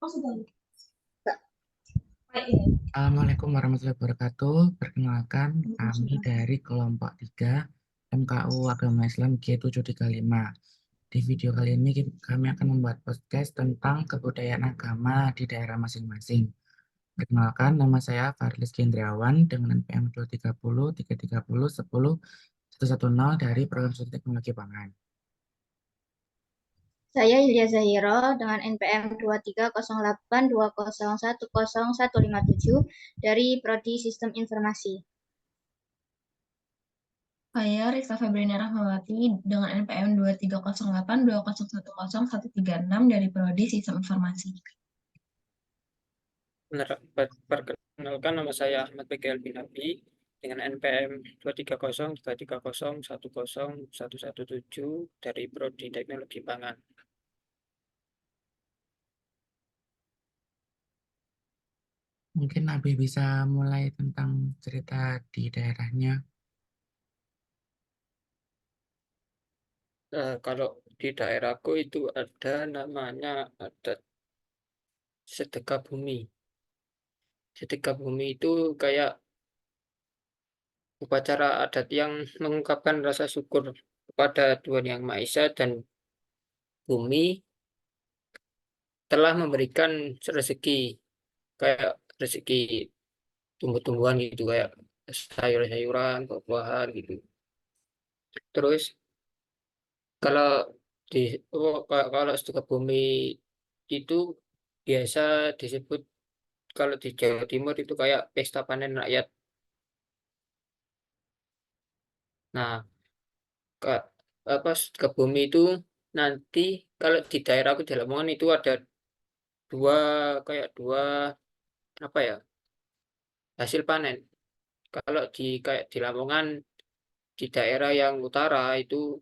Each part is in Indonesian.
Assalamualaikum warahmatullahi wabarakatuh. Perkenalkan, kami dari kelompok 3 MKU Agama Islam G735. Di video kali ini kami akan membuat podcast tentang kebudayaan agama di daerah masing-masing. Perkenalkan, nama saya Farlis Gendriawan dengan NPM 230 330 10 110 dari Program Studi Teknologi Pangan. Saya Hilya Zahiro dengan NPM 230820110157 dari Prodi Sistem Informasi. Saya Riksa Febriana Rahmawati dengan NPM 230820110136 dari Prodi Sistem Informasi. Perkenalkan, nama saya Ahmad Bekel bin Abi dengan NPM 2302301011117 dari Prodi Teknologi Pangan. Mungkin Nabi bisa mulai tentang cerita di daerahnya. Kalau di daerahku itu ada namanya adat sedekah bumi. Sedekah bumi itu kayak upacara adat yang mengungkapkan rasa syukur kepada Tuhan Yang Maha Esa dan bumi telah memberikan rezeki, kayak rezeki tumbuh-tumbuhan gitu, kayak sayur-sayuran, buah-buahan gitu. Terus kalau di kalau sedekah bumi itu biasa disebut, kalau di Jawa Timur itu kayak pesta panen rakyat. Nah, Kak, sedekah bumi itu nanti kalau di daerah aku di Lamongan itu ada dua, kayak dua apa ya, hasil panen. Kalau di kayak di Lamongan, di daerah yang utara itu,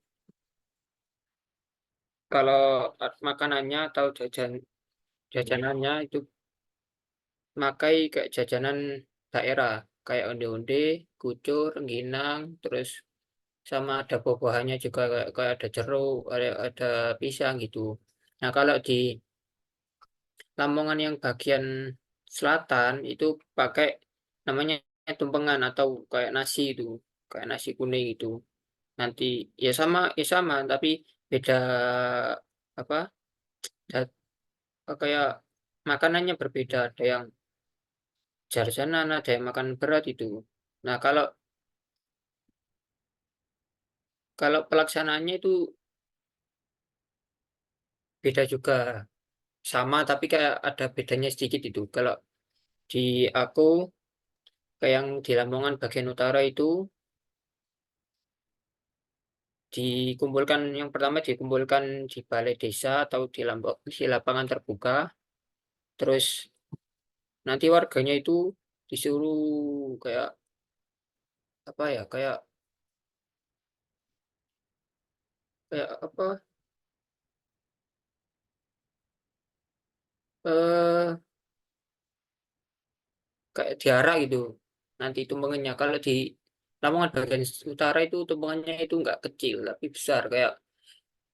kalau makanannya atau jajanannya itu makai kayak jajanan daerah, kayak onde-onde, kucur, rengginang, terus sama ada buah-buahannya juga, kayak ada jeruk, ada pisang gitu. Nah, kalau di Lamongan yang bagian selatan itu pakai namanya tumpengan atau kayak nasi itu, kayak nasi kuning itu. Nanti ya sama tapi beda apa? da- Kayak makanannya berbeda, ada yang jarjanan, ada yang makan berat itu. Nah, kalau kalau pelaksanaannya itu beda juga, sama tapi kayak ada bedanya sedikit itu. Kalau di aku, kayak yang di Lamongan bagian utara itu yang pertama dikumpulkan di balai desa atau di lapangan terbuka. Terus nanti warganya itu disuruh kayak apa ya, kayak kayak apa eh kayak diarak gitu. Nanti tumpengannya kalau di Lamongan bagian utara itu tumpengannya itu nggak kecil tapi besar, kayak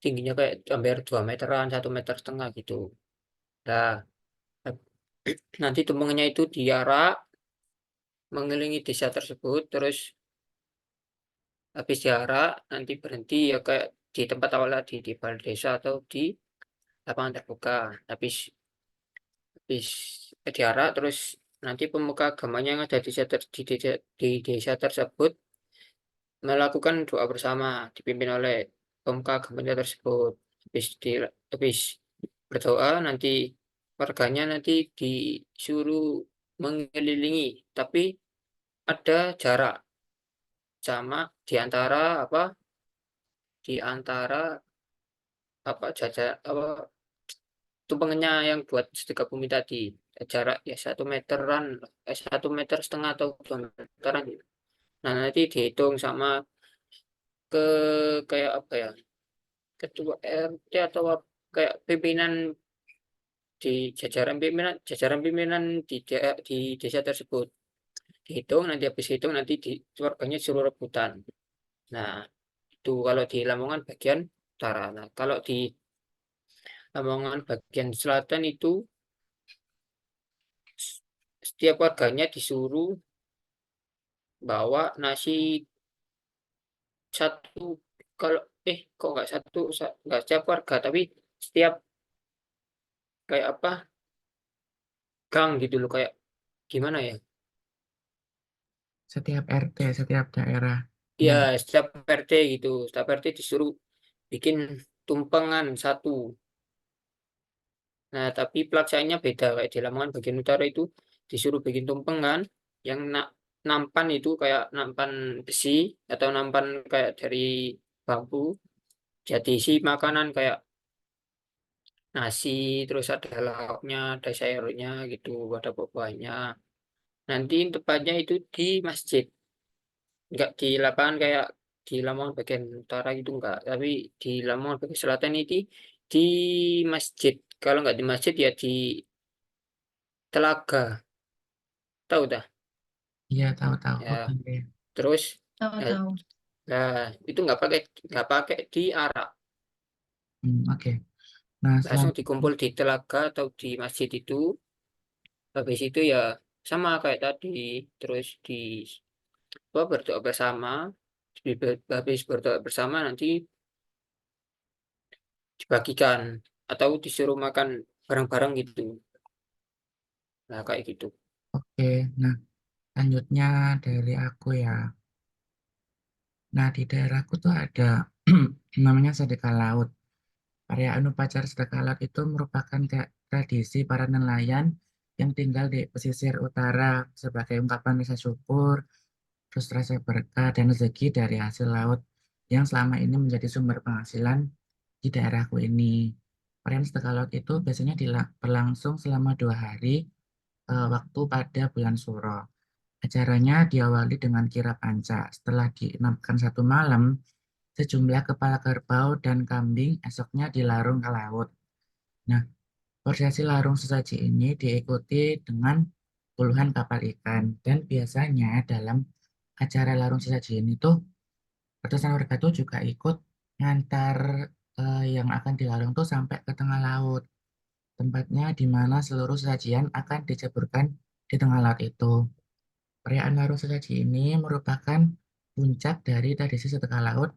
tingginya kayak hampir 2 meteran, 1,5 meter gitu. Nah, nanti tumpengannya itu diarak mengelilingi desa tersebut. Terus habis diarak nanti berhenti ya kayak di tempat awal tadi, di balai desa atau di lapangan terbuka. Habis diarak terus nanti pemuka agamanya yang ada di desa tersebut melakukan doa bersama dipimpin oleh pemuka agamanya tersebut. Habis berdoa nanti warganya nanti disuruh mengelilingi, tapi ada jarak sama di antara jajar tumpengannya yang buat sedekah bumi tadi. Jarak ya 1 meteran, 1,5 meter atau 2 meteran gitu. Nah, nanti dihitung sama ke kayak apa ya, ketua RT atau kayak pimpinan di jajaran pimpinan di desa tersebut. Dihitung, nanti habis hitung nanti warganya suruh rebutan. Nah, itu kalau di Lamongan bagian utara. Nah, kalau di Lamongan bagian selatan itu setiap warganya disuruh bawa nasi satu, kalau kok nggak satu, nggak setiap warga, tapi setiap kayak apa, gang gitu loh, kayak gimana ya. Setiap RT, setiap daerah. Ya, Nah, setiap RT gitu, setiap RT disuruh bikin tumpengan satu. Nah, tapi pelaksanaannya beda. Kayak di Lamongan bagian utara itu disuruh bikin tumpengan yang nampan itu kayak nampan besi atau nampan kayak dari bambu. Jadi isi makanan kayak nasi, terus ada lauknya, ada sayurnya gitu, ada buah-buahnya. Nanti tepatnya itu di masjid, nggak di lapangan kayak di Lamongan bagian utara itu enggak, tapi di Lamongan bagian selatan itu di masjid. Kalau nggak di masjid ya di telaga, tahu dah. iya tahu-tahu. Ya, Oke. terus ya, Tahu-tahu. nah itu nggak pakai diarak, Oke. Nah, langsung selanjutnya, dikumpul di telaga atau di masjid itu. Habis itu ya sama kayak tadi, terus berdoa bersama. Habis berdoa bersama nanti dibagikan atau disuruh makan bareng-bareng gitu. Nah, kayak gitu. oke. Nah, selanjutnya dari aku ya. Nah, di daerahku tuh ada namanya sedekah laut. Perayaan upacara sedekah laut itu merupakan kayak tradisi para nelayan yang tinggal di pesisir utara sebagai ungkapan rasa syukur, terus rasa berkah dan rezeki dari hasil laut yang selama ini menjadi sumber penghasilan di daerahku ini. Perayaan sedekah laut itu biasanya berlangsung selama 2 hari waktu pada bulan Suro. Acaranya diawali dengan kirap panca. Setelah diinapkan 1 malam, sejumlah kepala kerbau dan kambing esoknya dilarung ke laut. Nah, prosesi larung sesaji ini diikuti dengan puluhan kapal ikan. Dan biasanya dalam acara larung sesaji ini tuh, ratusan warga tuh juga ikut ngantar yang akan dilarung tuh sampai ke tengah laut. Tempatnya di mana seluruh sajian akan diceburkan di tengah laut itu. Perayaan larung sesaji ini merupakan puncak dari tradisi sedekah laut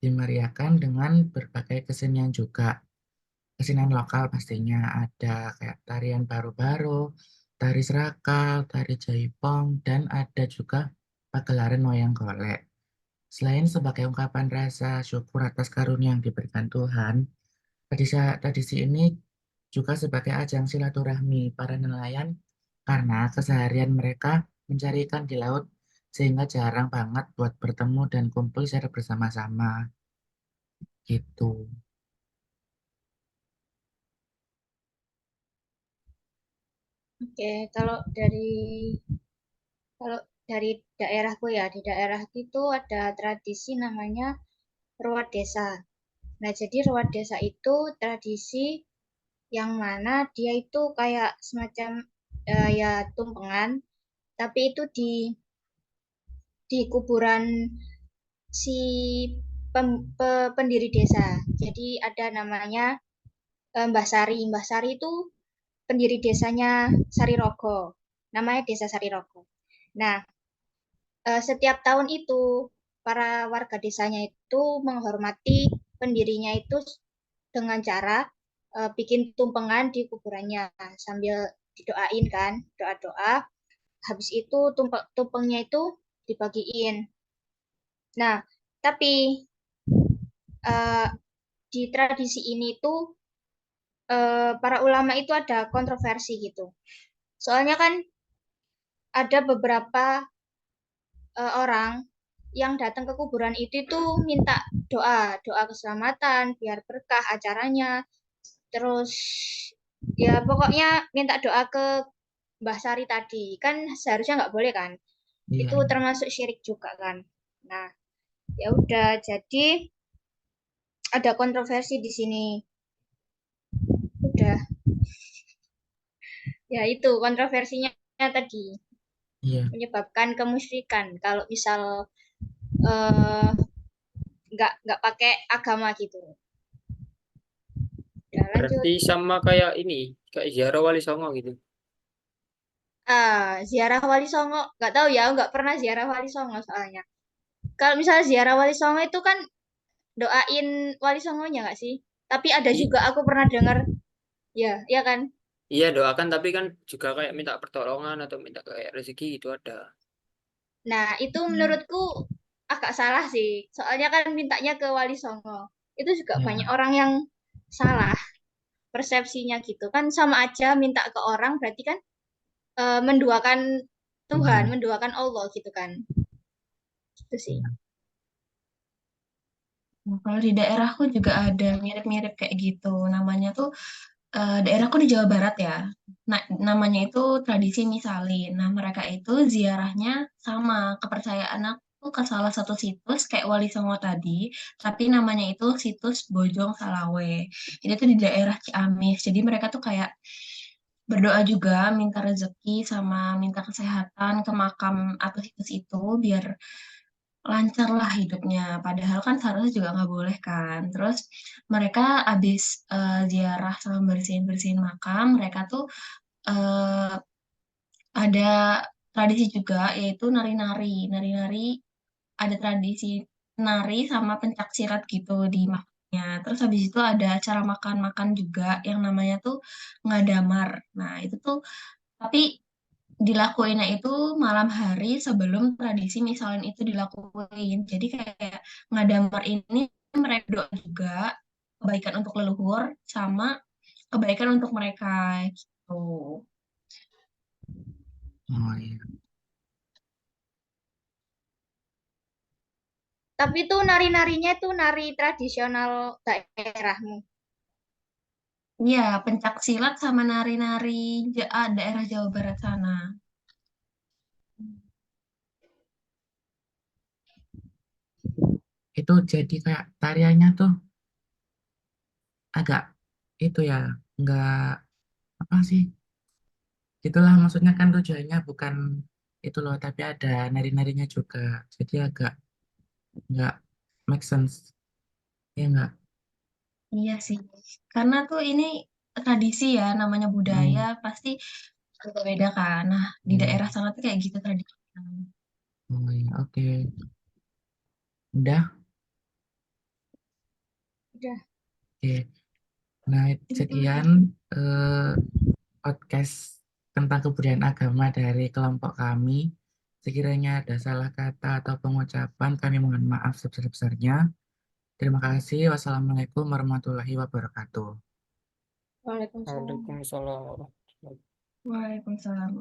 dimeriahkan dengan berbagai kesenian juga. Kesenian lokal pastinya ada kayak tarian baru-baru, tari serakal, tari jaipong, dan ada juga pagelaran wayang golek. Selain sebagai ungkapan rasa syukur atas karunia yang diberikan Tuhan, tradisi ini juga sebagai ajang silaturahmi para nelayan karena keseharian mereka mencari ikan di laut sehingga jarang banget buat bertemu dan kumpul secara bersama-sama gitu. Oke, kalau dari daerahku ya, di daerah itu ada tradisi namanya ruat desa. Nah, jadi ruat desa itu tradisi yang mana dia itu kayak semacam ya tumpengan, tapi itu di kuburan si pendiri desa. Jadi ada namanya Mbah Sari. Mbah Sari itu pendiri desanya Sarirogo. Namanya Desa Sarirogo. Nah, setiap tahun itu para warga desanya itu menghormati pendirinya itu dengan cara bikin tumpengan di kuburannya sambil didoain kan, doa-doa. Habis itu tumpengnya itu dibagiin. Nah, tapi uh, di tradisi ini tuh para ulama itu ada kontroversi gitu. Soalnya kan ada beberapa orang yang datang ke kuburan itu tuh minta doa keselamatan, biar berkah acaranya. Terus ya pokoknya minta doa ke Mbah Sari tadi. Kan seharusnya nggak boleh kan? Iya, Itu termasuk syirik juga kan. Nah, ya udah jadi ada kontroversi di sini. Udah, ya itu kontroversinya tadi iya, menyebabkan kemusyrikan kalau misal eh, nggak pakai agama gitu. Udah lanjut. Berarti sama kayak ini, kayak ziarah Wali Songo gitu. Ziarah Wali Songo, nggak tahu ya, nggak pernah ziarah Wali Songo soalnya. Kalau misalnya ziarah Wali Songo itu kan doain Wali Songonya nggak sih? Tapi ada I- juga aku pernah dengar, ya, ya kan? Iya doakan, tapi kan juga kayak minta pertolongan atau minta kayak rezeki itu ada. Nah, itu menurutku agak salah sih. Soalnya kan mintanya ke Wali Songo. Itu juga banyak Ya, orang yang salah persepsinya gitu. Kan sama aja minta ke orang berarti kan menduakan Tuhan, Tuhan. menduakan Allah gitu kan. Itu sih. Ya. Nah, kalau di daerahku juga ada mirip-mirip kayak gitu. Namanya tuh daerahku di Jawa Barat ya. Nah, namanya itu tradisi misalin. Nah, mereka itu ziarahnya sama kepercayaan aku ke salah satu situs kayak Wali Songo tadi, tapi namanya itu situs Bojong Salawe. Ini tuh di daerah Ciamis. Jadi mereka tuh kayak berdoa juga minta rezeki sama minta kesehatan ke makam atau situs itu biar lancar lah hidupnya. Padahal kan seharusnya juga nggak boleh kan. Terus mereka habis ziarah sama bersihin-bersihin makam, mereka tuh eh, ada tradisi juga yaitu nari-nari. Nari-nari ada tradisi nari sama pencak silat gitu di makamnya. Terus habis itu ada acara makan-makan juga yang namanya tuh ngadamar. Nah, itu tuh tapi dilakuinnya itu malam hari sebelum tradisi misalnya itu dilakuin. Jadi kayak ngadamar ini mereka doa juga kebaikan untuk leluhur sama kebaikan untuk mereka gitu. Oh iya. Tapi tuh nari-narinya tuh nari tradisional daerahmu. Iya, pencak silat sama nari-nari daerah Jawa Barat sana. Itu jadi kayak tariannya tuh agak itu ya, nggak apa sih? Itulah maksudnya kan tujuannya bukan itu loh, tapi ada nari-narinya juga. Jadi agak nggak make sense. Ya nggak? Iya sih, karena tuh ini tradisi ya, namanya budaya Hmm, pasti beda kan. Nah, di iya. daerah sana tuh kayak gitu tradisinya. Oh iya, oke. Udah? Udah. Oke. Nah, Itu sekian eh, podcast tentang kebudayaan agama dari kelompok kami. Sekiranya ada salah kata atau pengucapan, kami mohon maaf sebesar-besarnya. Terima kasih. Wassalamualaikum warahmatullahi wabarakatuh. Waalaikumsalam. Waalaikumsalam warahmatullahi Waalaikumsalam.